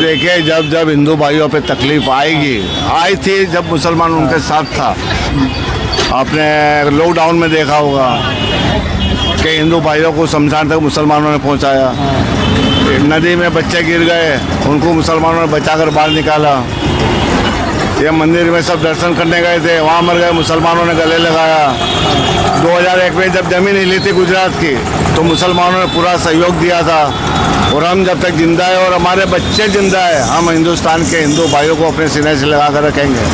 देखिए, जब जब हिंदू भाइयों पे तकलीफ आएगी, आई थी जब मुसलमान उनके साथ था। आपने लॉकडाउन में देखा होगा कि हिंदू भाइयों को शमशान तक मुसलमानों ने पहुंचाया। नदी में बच्चे गिर गए, उनको मुसलमानों ने बचाकर बाहर निकाला। ये मंदिर में सब दर्शन करने गए थे, वहाँ मर गए, मुसलमानों ने गले लगाया। 2001 में जब जमीन हिली थी गुजरात की, तो मुसलमानों ने पूरा सहयोग दिया था। और हम जब तक जिंदा है और हमारे बच्चे जिंदा है, हम हिंदुस्तान के हिंदू भाइयों को अपने सीने से लगा कर रखेंगे।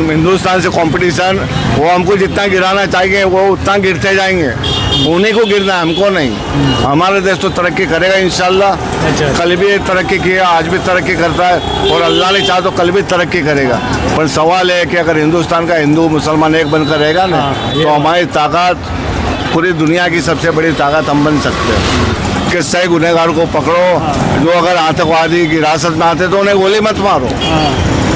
हिंदुस्तान से कंपटीशन, वो हमको जितना गिराना चाहिए वो उतना गिरते जाएंगे। उन्हीं को गिरना है, हमको नहीं। हमारा देश तो तरक्की करेगा इंशाल्लाह। कल भी तरक्की किया, आज भी तरक्की करता है, और अल्लाह ने चाहा तो कल भी तरक्की करेगा। पर सवाल है कि अगर हिंदुस्तान का हिंदू मुसलमान एक बनकर रहेगा ना, तो हमारी ताकत पूरी दुनिया की सबसे बड़ी ताकत हम बन सकते हैं। कि सही गुनहगार को पकड़ो, जो अगर आतंकवादी की हिरासत में आते तो उन्हें गोली मत मारो,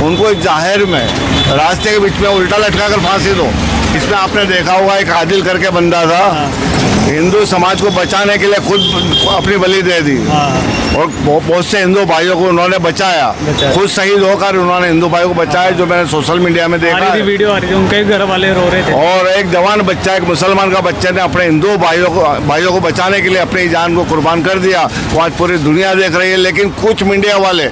उनको जाहिर में रास्ते के बीच में उल्टा लटका कर फांसी दो। इसमें आपने देखा होगा, एक आदिल करके बंदा था, हिंदू समाज को बचाने के लिए खुद अपनी बलि दे दी, और बहुत से हिंदू भाइयों को उन्होंने बचाया। खुद शहीद होकर उन्होंने हिंदू भाइयों को बचाया, जो मैंने सोशल मीडिया में देखा है। वीडियो आ रही थी, उनके घर वाले रो रहे थे। और एक जवान बच्चा, एक मुसलमान का बच्चे ने अपने हिंदू भाइयों को बचाने के लिए अपनी जान को कुर्बान कर दिया। वो आज पूरी दुनिया देख रही है, लेकिन कुछ मीडिया वाले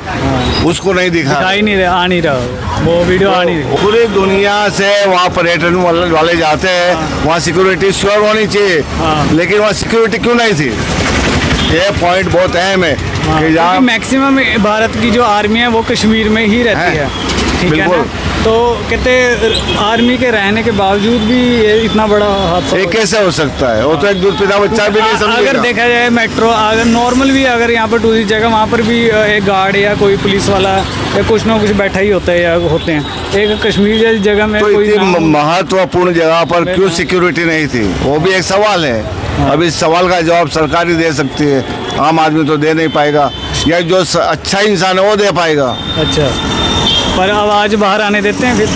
उसको नहीं दिखा ही नहीं रहा, आ नहीं रहा वो वीडियो, आ नहीं रही। पूरी दुनिया से वहाँ पर्यटन वाले जाते हैं, वहाँ सिक्योरिटी श्योर होनी चाहिए, लेकिन वहाँ सिक्योरिटी क्यों नहीं थी? ये पॉइंट बहुत अहम है कि जहाँ मैक्सिमम भारत की जो आर्मी है वो कश्मीर में ही रहती है, ठीक है ना? तो कहते आर्मी के रहने के बावजूद भी ये इतना बड़ा हादसा ये कैसे हो सकता है? वो तो एक दूध पिता बच्चा भी नहीं समझेगा। अगर देखा जाए मेट्रो, अगर नॉर्मल भी अगर यहाँ पर टूरिस्ट जगह, वहाँ पर भी एक गार्ड या कोई पुलिस वाला या कुछ ना कुछ बैठा ही होता है या होते हैं। एक कश्मीर जैसी जगह में तो कोई महत्वपूर्ण जगह पर क्यों सिक्योरिटी नहीं थी? वो भी एक सवाल है। अब इस सवाल का जवाब सरकार ही दे सकती है, आम आदमी तो दे नहीं पाएगा, या जो अच्छा इंसान है वो दे पाएगा। अच्छा, पर आवाज़ बाहर आने देते हैं फिर?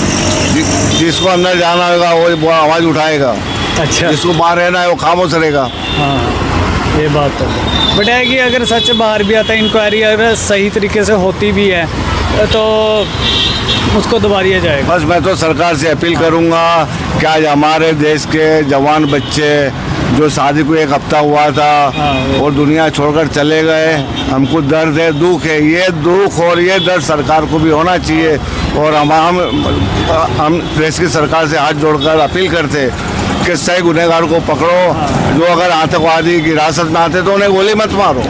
जिसको अंदर जाना होगा वो आवाज़ उठाएगा। अच्छा, जिसको बाहर रहना है वो खामोश रहेगा। हाँ, ये बात तो बट है कि अगर सच बाहर भी आता है, इंक्वायरी अगर सही तरीके से होती भी है तो उसको दबा दिया जाएगा। बस मैं तो सरकार से अपील करूंगा कि आज हमारे देश के जवान बच्चे जो शादी को एक हफ्ता हुआ था और दुनिया छोड़कर चले गए, हमको दर्द है, दुख है। ये दुख और ये दर्द सरकार को भी होना चाहिए, और हम देश की सरकार से हाथ जोड़कर अपील करते कि सही गुनहगार को पकड़ो, जो अगर आतंकवादी की हिरासत में आते तो उन्हें गोली मत मारो,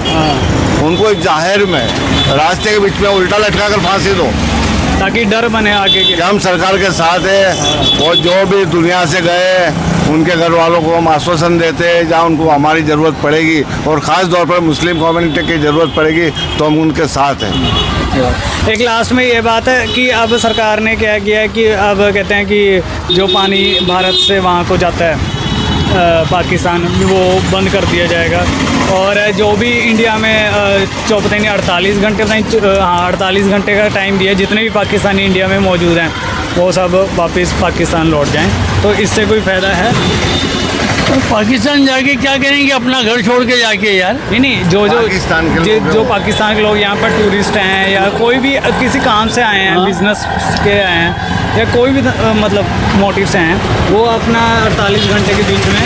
उनको जाहिर में रास्ते के बीच में उल्टा लटका कर फांसी दो, ताकि डर बने आगे के। हम सरकार के साथ है, और जो भी दुनिया से गए उनके घर वालों को हम आश्वासन देते हैं, जहाँ उनको हमारी ज़रूरत पड़ेगी और ख़ास तौर पर मुस्लिम कम्युनिटी की ज़रूरत पड़ेगी तो हम उनके साथ हैं। एक लास्ट में ये बात है कि अब सरकार ने क्या किया है कि अब कहते हैं कि जो पानी भारत से वहाँ को जाता है पाकिस्तान, वो बंद कर दिया जाएगा, और जो भी इंडिया में 48 घंटे 48 घंटे का टाइम दिया, जितने भी पाकिस्तानी इंडिया में मौजूद हैं वो सब वापस पाकिस्तान लौट जाएं। तो इससे कोई फ़ायदा है? तो पाकिस्तान जाके क्या करेंगे? अपना घर छोड़ के जाके यार। नहीं, जो पाकिस्तान के लोग यहाँ पर टूरिस्ट हैं या कोई भी किसी काम से आए हैं, बिजनेस के आए हैं या कोई भी मतलब मोटिव से हैं, वो अपना 48 घंटे के बीच में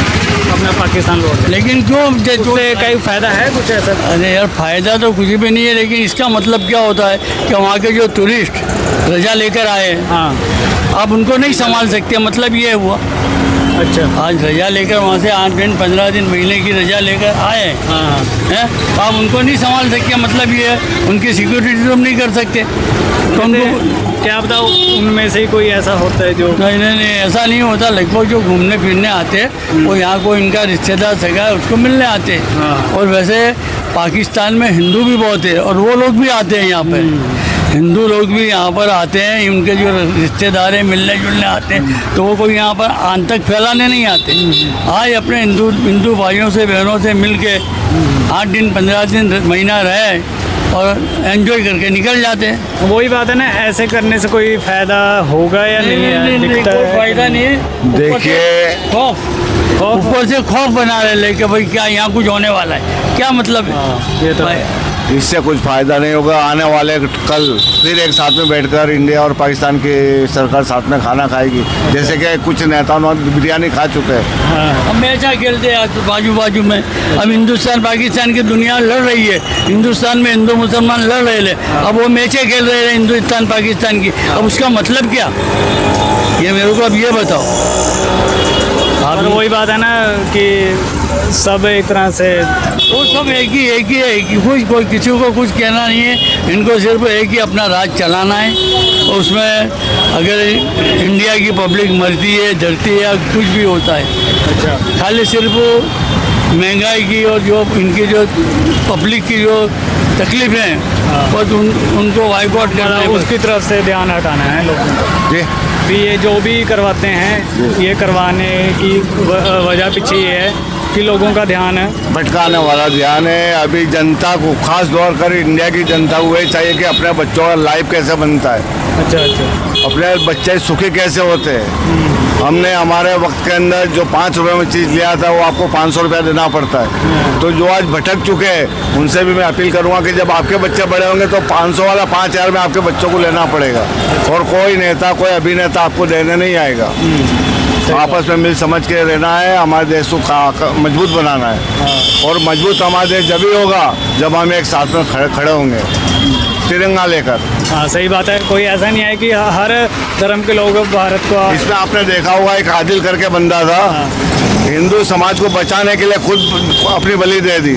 अपना पाकिस्तान लौट। लेकिन क्यों? उससे कहीं फ़ायदा है कुछ ऐसा? अरे यार, फ़ायदा तो कुछ भी नहीं है, लेकिन इसका मतलब क्या होता है कि वहाँ के जो टूरिस्ट रजा लेकर आए, हाँ, आप उनको नहीं संभाल सकते, मतलब ये हुआ। अच्छा, आज रजा लेकर वहाँ से 8 दिन 15 दिन महीने की रजा लेकर आए, हाँ, हैं, आप उनको नहीं संभाल सकते, मतलब ये है उनकी सिक्योरिटी तो हम नहीं कर सकते। तो उनको क्या बताओ, उनमें से ही कोई ऐसा होता है जो? नहीं, ऐसा नहीं होता। लगभग जो घूमने फिरने आते हैं वो यहाँ को इनका रिश्तेदार सगा है उसको मिलने आते हैं। हाँ। और वैसे पाकिस्तान में हिंदू भी बहुत है और वो लोग भी आते हैं यहाँ पर, हिंदू लोग भी यहाँ पर आते हैं, उनके जो रिश्तेदार हैं मिलने जुलने आते हैं, तो वो कोई यहाँ पर आतंक फैलाने नहीं आते। आज अपने हिंदू भाइयों से बहनों से मिल के 8 दिन 15 दिन महीना रहे और एंजॉय करके निकल जाते हैं। वही बात है ना, ऐसे करने से कोई फ़ायदा होगा या नहीं? कोई फ़ायदा नहीं है। देखिए, ऊपर से खौफ बना रहे कि भाई क्या यहाँ कुछ होने वाला है, क्या मतलब है? ये तो इससे कुछ फायदा नहीं होगा। आने वाले कल फिर एक साथ में बैठकर इंडिया और पाकिस्तान की सरकार साथ में खाना खाएगी, जैसे कि कुछ नेताओं ने बिरयानी खा चुके हैं। हम मैचा खेलते हैं तो बाजू बाजू में। अब हिंदुस्तान पाकिस्तान की दुनिया लड़ रही है, हिंदुस्तान में हिंदू मुसलमान लड़ रहे हैं, अब वो मैचें खेल रहे हैं हिंदुस्तान पाकिस्तान की। अब उसका मतलब क्या, ये मेरे को अब ये बताओ। और वही बात है ना कि सब एक तरह से वो सब एक ही है, कोई किसी को कुछ कहना नहीं है। इनको सिर्फ एक ही अपना राज चलाना है। और उसमें अगर इंडिया की पब्लिक मरती है, डरती है या कुछ भी होता है, खाली सिर्फ महंगाई की और जो इनकी जो पब्लिक की जो तकलीफें हैं बस उनको बाइकआउट करना है, उसकी तरफ से ध्यान हटाना है लोगों को। जी भी ये जो भी करवाते हैं, ये करवाने की वजह पीछे ये है कि लोगों का ध्यान है भटकाने वाला ध्यान है। अभी जनता को, खास तौर कर इंडिया की जनता को यही चाहिए कि अपने बच्चों का लाइफ कैसे बनता है, अच्छा, अपने बच्चे सुखी कैसे होते हैं। हमने हमारे वक्त के अंदर जो 5 रुपए में चीज़ लिया था वो आपको 500 रुपया देना पड़ता है। तो जो आज भटक चुके हैं उनसे भी मैं अपील करूंगा कि जब आपके बच्चे बड़े होंगे तो 500 वाला 5000 में आपके बच्चों को लेना पड़ेगा, और कोई नेता, कोई अभिनेता आपको देने नहीं आएगा। आपस में मिल समझ के रहना है, हमारे देश को मजबूत बनाना है। और मजबूत हमारा देश जब ही होगा जब हम एक साथ में खड़े होंगे तिरंगा लेकर। हाँ, सही बात है। कोई ऐसा नहीं है कि हर धर्म के लोग भारत को। इसमें आपने देखा होगा एक आदिल करके बंदा था, हिंदू समाज को बचाने के लिए खुद अपनी बलि दे दी,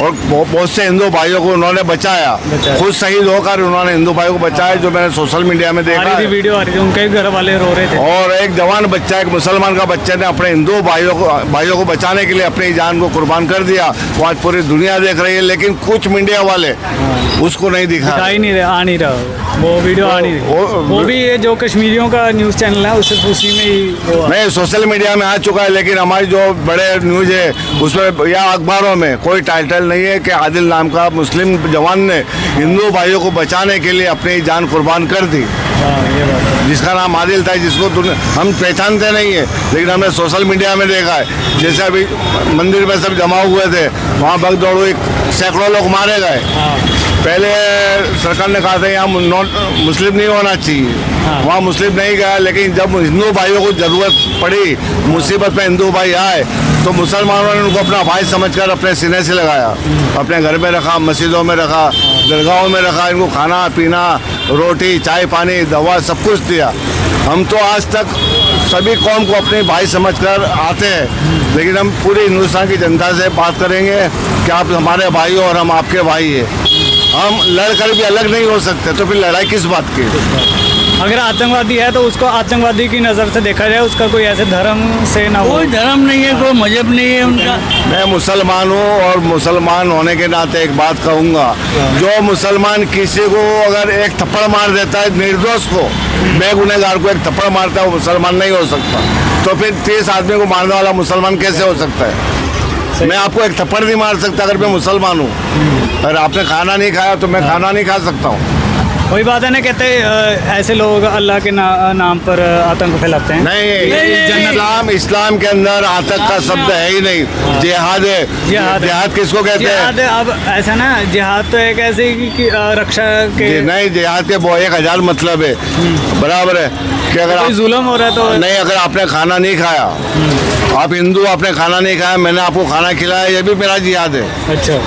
और बहुत से हिंदू भाइयों को उन्होंने बचाया। खुद शहीद होकर उन्होंने हिंदू भाइयों को बचाया, जो मैंने सोशल मीडिया में देखा है। वीडियो आ रही थी, उनके घर वाले रो रहे थे। और एक जवान बच्चा, एक मुसलमान का बच्चे ने अपने हिंदू भाइयों को बचाने के लिए अपनी जान को कुर्बान कर दिया। वो आज पूरी दुनिया देख रही है, लेकिन कुछ मीडिया वाले उसको नहीं दिखा ही नहीं रहा, आ नहीं रहा वो वीडियो, आ नहीं रही। वो भी ये जो कश्मीरियों का न्यूज़ चैनल है उसी में ही नहीं, सोशल मीडिया में आ चुका है, लेकिन हमारी जो बड़े न्यूज़ है उसमें या अखबारों में कोई टाइटल नहीं है कि आदिल नाम का मुस्लिम जवान ने हिंदू भाइयों को बचाने के लिए अपनी जान कुर्बान कर दी। ये बात है। जिसका नाम आदिल था, जिसको हम पहचानते नहीं है, लेकिन हमने सोशल मीडिया में देखा है। जैसे अभी मंदिर में सब जमा हुए थे, वहाँ भगदौड़ सैकड़ों लोग मारे गए। पहले सरकार ने कहा था यहाँ मुस्लिम नहीं होना चाहिए, वहाँ मुस्लिम नहीं गया, लेकिन जब हिंदू भाइयों को ज़रूरत पड़ी, मुसीबत में हिंदू भाई आए, तो मुसलमानों ने उनको अपना भाई समझकर अपने सीने से लगाया, अपने घर में रखा, मस्जिदों में रखा, दरगाहों में रखा, इनको खाना पीना, रोटी, चाय, पानी, दवा सब कुछ दिया। हम तो आज तक सभी कौम को अपने भाई समझकर आते हैं, लेकिन हम पूरी हिंदुस्तान की जनता से बात करेंगे कि आप हमारे भाई हो और हम आपके भाई हैं। हम लड़कर भी अलग नहीं हो सकते, तो फिर लड़ाई किस बात की? अगर आतंकवादी है तो उसको आतंकवादी की नज़र से देखा जाए, उसका कोई ऐसे धर्म से ना हो। कोई धर्म नहीं है, कोई मजहब नहीं है उनका। मैं मुसलमान हूँ और मुसलमान होने के नाते एक बात कहूँगा, जो मुसलमान किसी को अगर एक थप्पड़ मार देता है, निर्दोष को, बेगुनहगार को एक थप्पड़ मारता है, वो मुसलमान नहीं हो सकता। तो फिर 30 आदमी को मारने वाला मुसलमान कैसे हो सकता है? मैं आपको एक थप्पड़ नहीं मार सकता अगर मैं मुसलमान हूँ। अगर आपने खाना नहीं खाया तो मैं खाना नहीं खा सकता हूँ। वही बात है ना, कहते ऐसे लोग अल्लाह के नाम पर आतंक फैलाते हैं। नहीं, इस्लाम के अंदर आतंक का शब्द है ही नहीं। जिहाद है। जिहाद किसको कहते हैं? जिहाद अब ऐसा ना, जिहाद तो एक ऐसे कि रक्षा के नहीं, जिहाद के 1000 मतलब है, बराबर है कि अगर कोई जुल्म हो रहा है तो नहीं। अगर आपने खाना नहीं खाया, आप हिंदू, आपने खाना नहीं खाया, मैंने आपको खाना खिलाया, ये भी मेरा जिहाद है। अच्छा,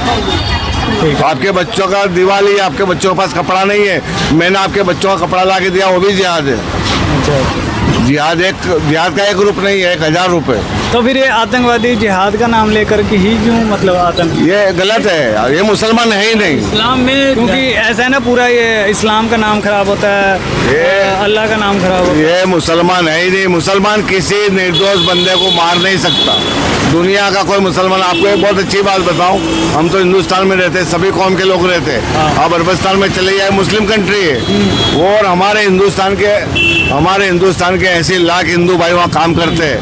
आपके बच्चों का दिवाली, आपके बच्चों के पास कपड़ा नहीं है, मैंने आपके बच्चों का कपड़ा ला के दिया, वो भी जिहाद है। जिहाद का एक रूप नहीं है, 1000 रूप है। तो फिर ये आतंकवादी जिहाद का नाम लेकर के ही क्यों, मतलब आतंक, ये गलत है, ये मुसलमान है ही नहीं इस्लाम में। क्योंकि ऐसा है ना, पूरा ये इस्लाम का नाम खराब होता है, ये अल्लाह का नाम खराब होता है। ये मुसलमान है ही नहीं। मुसलमान किसी निर्दोष बंदे को मार नहीं सकता, दुनिया का कोई मुसलमान। आपको एक बहुत अच्छी बात बताऊं, हम तो हिंदुस्तान में रहते, सभी कौम के लोग रहते हैं। आप अरबस्तान में चले जाए, मुस्लिम कंट्री है, और हमारे हिंदुस्तान के ऐसे लाख हिंदू भाई वहाँ काम करते हैं।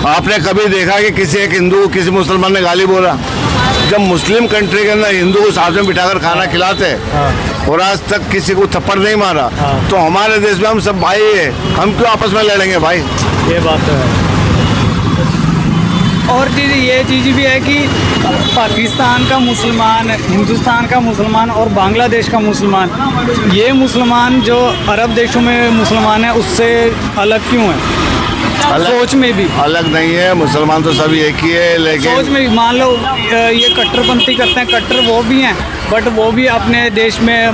आपने कभी देखा कि किसी एक हिंदू को किसी मुसलमान ने गाली बोला? जब मुस्लिम कंट्री के अंदर हिंदू को साथ में बिठाकर खाना खिलाते हैं और आज तक किसी को थप्पड़ नहीं मारा, तो हमारे देश में हम सब भाई है, हम क्यों आपस में लड़ेंगे भाई? ये बात तो है। और चीज़ ये चीज़ भी है कि पाकिस्तान का मुसलमान, हिंदुस्तान का मुसलमान और बांग्लादेश का मुसलमान, ये मुसलमान जो अरब देशों में मुसलमान है उससे अलग क्यों है? सोच में भी अलग नहीं है, मुसलमान तो सभी एक ही है, सोच लेकिन में भी मान लो ये कट्टरपंथी करते हैं, कट्टर वो भी हैं, बट वो भी अपने देश में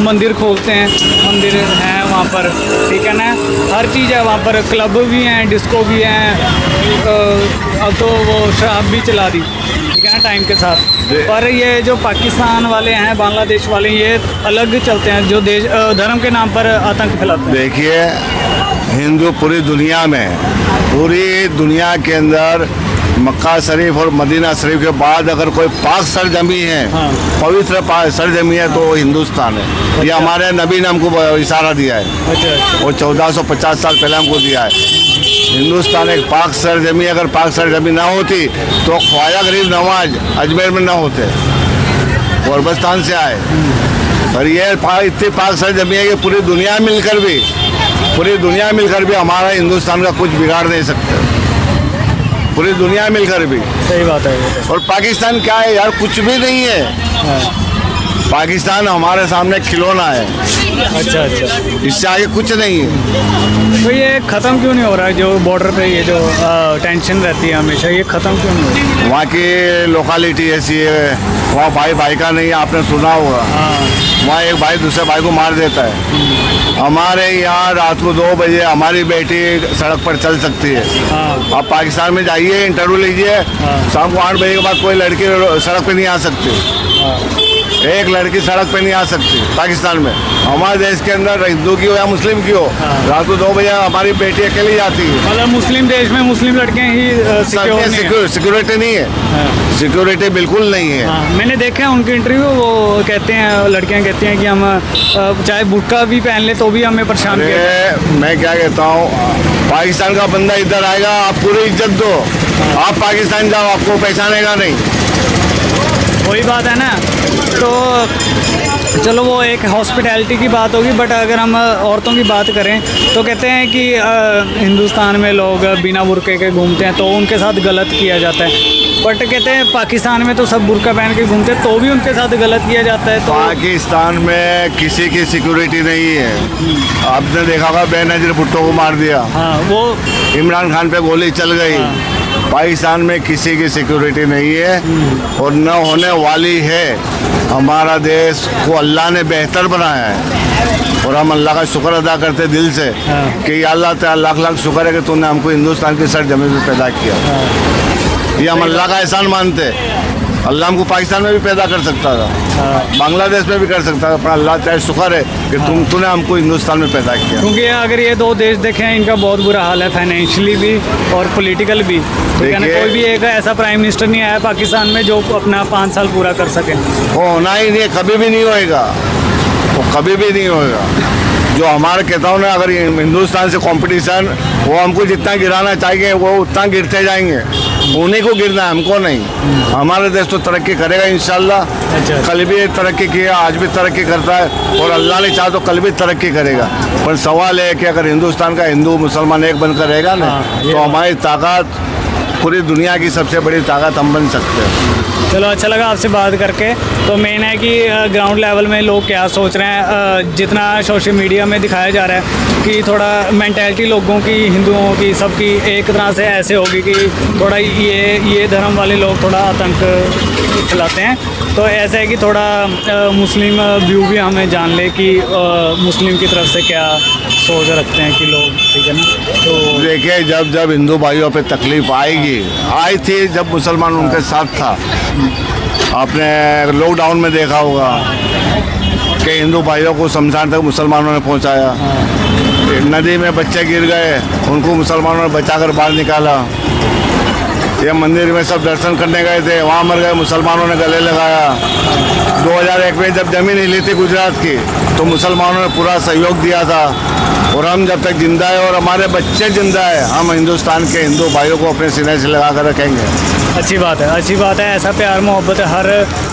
मंदिर खोलते हैं, मंदिर हैं वहाँ पर, ठीक है ना, हर चीज़ है वहाँ पर, क्लब भी हैं, डिस्को भी हैं, अब तो वो शराब भी चला दी, ठीक है ना, टाइम के साथ। पर ये जो पाकिस्तान वाले हैं, बांग्लादेश वाले, ये अलग चलते हैं, जो देश धर्म के नाम पर आतंक फैलाते हैं। देखिए हिंदू पूरी दुनिया के अंदर मक्का शरीफ और मदीना शरीफ के बाद अगर कोई पाक सरजमी है, हाँ। पवित्र सरजमी है तो वो हिंदुस्तान है। ये हमारे नबी ने हमको इशारा दिया है, अच्छा, वो 1450 साल पहले हमको दिया है। हिंदुस्तान एक पाक सरजमी, अगर पाक सरजमी ना होती तो ख्वाजा गरीब नवाज अजमेर में ना होते, गुरबस्तान से आए। पर ये इतनी पाक सरजमी है कि पूरी दुनिया मिलकर भी हमारा हिंदुस्तान का कुछ बिगाड़ नहीं सकते, पूरी दुनिया मिलकर भी। सही बात है ये तो। और पाकिस्तान क्या है यार, कुछ भी नहीं है। पाकिस्तान हमारे सामने खिलौना है, अच्छा अच्छा, इससे आगे कुछ नहीं है। तो ये ख़त्म क्यों नहीं हो रहा है, जो बॉर्डर पे ये जो टेंशन रहती है हमेशा, ये ख़त्म क्यों नहीं हो रही? वहाँ की लोकेलिटी ऐसी है, वहाँ भाई का नहीं है, आपने सुना होगा। वहाँ एक भाई दूसरे भाई को मार देता है। हमारे यहाँ रात को 2 बजे हमारी बेटी सड़क पर चल सकती है। हाँ। आप पाकिस्तान में जाइए, इंटरव्यू लीजिए, शाम को 8 बजे के बाद कोई लड़की सड़क पे नहीं आ सकती। एक लड़की सड़क पे नहीं आ सकती पाकिस्तान में। हमारे देश के अंदर हिंदू की हो या मुस्लिम की हो, रात को 2 बजे हमारी बेटी अकेली जाती है। मतलब मुस्लिम देश में मुस्लिम लड़कियां ही सिक्योरिटी नहीं है, सिक्योरिटी बिल्कुल नहीं है। हाँ, मैंने देखा है उनके इंटरव्यू, वो कहते हैं, लड़कियां कहती हैं कि हम चाहे बुर्का भी पहन ले तो भी हमें परेशान किया। मैं क्या कहता हूँ, पाकिस्तान का बंदा इधर आएगा, आप पूरी इज्जत दो। आप पाकिस्तान जाओ, आपको पहचानेगा नहीं। वही बात है ना। तो चलो वो एक हॉस्पिटैलिटी की बात होगी, बट अगर हम औरतों की बात करें तो कहते हैं कि हिंदुस्तान में लोग बिना बुर्के के घूमते हैं तो उनके साथ गलत किया जाता है, बट कहते हैं पाकिस्तान में तो सब बुर्का पहन के घूमते हैं तो भी उनके साथ गलत किया जाता है। तो पाकिस्तान में किसी की सिक्योरिटी नहीं है। आपने देखा होगा बेनजीर भुट्टो को मार दिया, हाँ, वो इमरान खान पे गोली चल गई। पाकिस्तान में किसी की सिक्योरिटी नहीं है और न होने वाली है। हमारा देश को अल्लाह ने बेहतर बनाया है और हम अल्लाह का शुक्र अदा करते दिल से कि अल्लाह ताला लाख लाख शुक्र है कि तूने हमको हिंदुस्तान की सरजमीन पे पैदा किया। ये हम अल्लाह का एहसान मानते हैं। अल्लाह हमको पाकिस्तान में भी पैदा कर सकता था, बांग्लादेश में भी कर सकता था, पर अल्लाह ताला शुक्र है कि तूने हमको हिंदुस्तान में पैदा किया। क्योंकि अगर ये 2 देश देखें, इनका बहुत बुरा हाल है, फाइनेंशियली भी और पॉलिटिकल भी। कोई भी एक ऐसा प्राइम मिनिस्टर नहीं आया पाकिस्तान में जो अपना 5 साल पूरा कर सके। वो होना ही नहीं है, कभी भी नहीं होएगा, वो कभी भी नहीं होएगा। जो हमारे कहता हूँ ना, अगर हिंदुस्तान से कंपटीशन, वो हमको जितना गिराना चाहिए वो उतना गिरते जाएंगे। उन्हीं को गिरना है, हमको नहीं। हमारा देश तो तरक्की करेगा इंशाल्लाह। अच्छा। कल भी तरक्की किया, आज भी तरक्की करता है और अल्लाह ने चाहा तो कल भी तरक्की करेगा। पर सवाल है कि अगर हिंदुस्तान का हिंदू मुसलमान एक बनकर रहेगा ना, तो हमारी ताकत पूरी दुनिया की सबसे बड़ी ताकत हम बन सकते हैं। चलो, अच्छा लगा आपसे बात करके। तो मेन है कि ग्राउंड लेवल में लोग क्या सोच रहे हैं, जितना सोशल मीडिया में दिखाया जा रहा है कि थोड़ा मेंटालिटी लोगों की, हिंदुओं की, सबकी एक तरह से ऐसे होगी कि थोड़ा ये धर्म वाले लोग थोड़ा आतंक फैलाते हैं। तो ऐसा है कि थोड़ा मुस्लिम व्यू भी हमें जान ले कि मुस्लिम की तरफ से क्या सोच रखते हैं कि लोग, ठीक है ना। तो देखिए, जब जब हिंदू भाइयों पे तकलीफ आई थी, जब मुसलमान उनके साथ था। आपने लॉकडाउन में देखा होगा कि हिंदू भाइयों को शमशान तक मुसलमानों ने पहुंचाया। नदी में बच्चे गिर गए, उनको मुसलमानों ने बचाकर बाहर निकाला। ये मंदिर में सब दर्शन करने गए थे, वहाँ मर गए, मुसलमानों ने गले लगाया। 2001 में जब जमीन हिली थी गुजरात की, तो मुसलमानों ने पूरा सहयोग दिया था। और हम जब तक जिंदा है और हमारे बच्चे जिंदा है, हम हिंदुस्तान के हिंदू भाइयों को अपने सीने से लगा कर रखेंगे। अच्छी बात है, अच्छी बात है। ऐसा प्यार मोहब्बत हर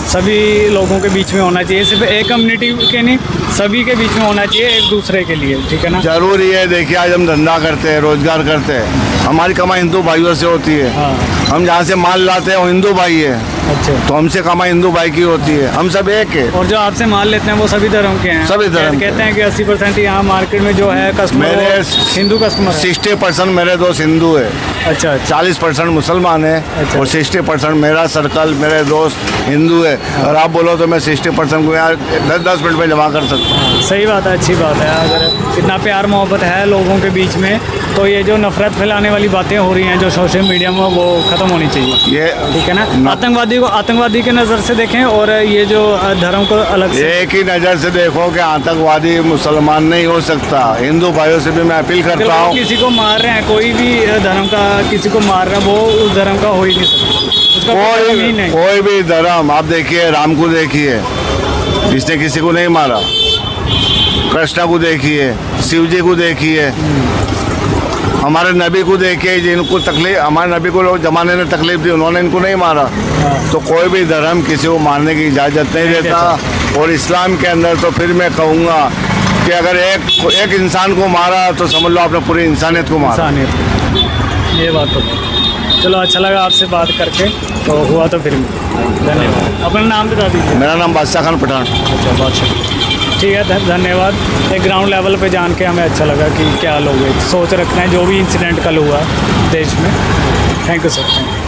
सभी लोगों के बीच में होना चाहिए, सिर्फ एक कम्युनिटी के नहीं, सभी के बीच में होना चाहिए, एक दूसरे के लिए, ठीक है ना। जरूरी है। देखिए आज हम धंधा करते हैं, रोजगार करते हैं, हमारी कमाई हिंदू भाइयों से होती है। हाँ। हम जहाँ से माल लाते हैं वो हिंदू भाई है, अच्छा। तो हमसे कमाई हिंदू भाई की होती है। हम सब एक है। और जो आपसे माल लेते हैं वो सभी धर्म के हैं। सभी धर्म के कहते हैं कि 80% यहाँ मार्केट में जो है कस्टमर मेरे हिंदू कस्टमर है। 60% मेरे दोस्त हिंदू है, अच्छा 40% मुसलमान है, अच्छा। और 60% मेरा सर्कल, मेरे दोस्त हिंदू है। और आप बोलो तो मैं 60% को यहाँ 10 मिनट में जमा कर सकता हूँ। सही बात है, अच्छी बात है। अगर इतना प्यार मोहब्बत है लोगों के बीच में, तो ये जो नफरत फैलाने वाली बातें हो रही हैं जो सोशल मीडिया में, वो ख़त्म होनी चाहिए, ये ठीक है ना। आतंकवादी को आतंकवादी के नज़र से देखें, और ये जो धर्म को अलग से। एक ही नज़र से देखो कि आतंकवादी मुसलमान नहीं हो सकता। हिंदू भाइयों से भी मैं अपील अगर करता वो हूँ, किसी को मार रहे हैं, कोई भी धर्म का किसी को मार रहा है, वो उस धर्म का हो ही नहीं सकता, उसका कोई धर्म ही नहीं। कोई भी धर्म, आप देखिए राम को देखिए, इसने किसी को नहीं मारा। कृष्ण को देखिए, शिव जी को देखिए, हमारे नबी को देखिए, जिनको तकलीफ, हमारे नबी को लोग जमाने ने तकलीफ दी, उन्होंने इनको नहीं मारा। तो कोई भी धर्म किसी को मारने की इजाज़त नहीं देता। और इस्लाम के अंदर तो फिर मैं कहूँगा कि अगर एक इंसान को मारा तो समझ लो आपने पूरी इंसानियत को मारा। इंसानियत, ये बात तो। चलो अच्छा लगा आपसे बात करके, तो हुआ तो फिर धन्यवाद। अपना नाम बता दीजिए। मेरा नाम बादशाह खान पठान। अच्छा बादशाह, ठीक है, धन्यवाद। एक ग्राउंड लेवल पे जान के हमें अच्छा लगा कि क्या लोग सोच रखते हैं जो भी इंसिडेंट कल हुआ देश में। Thank you sir.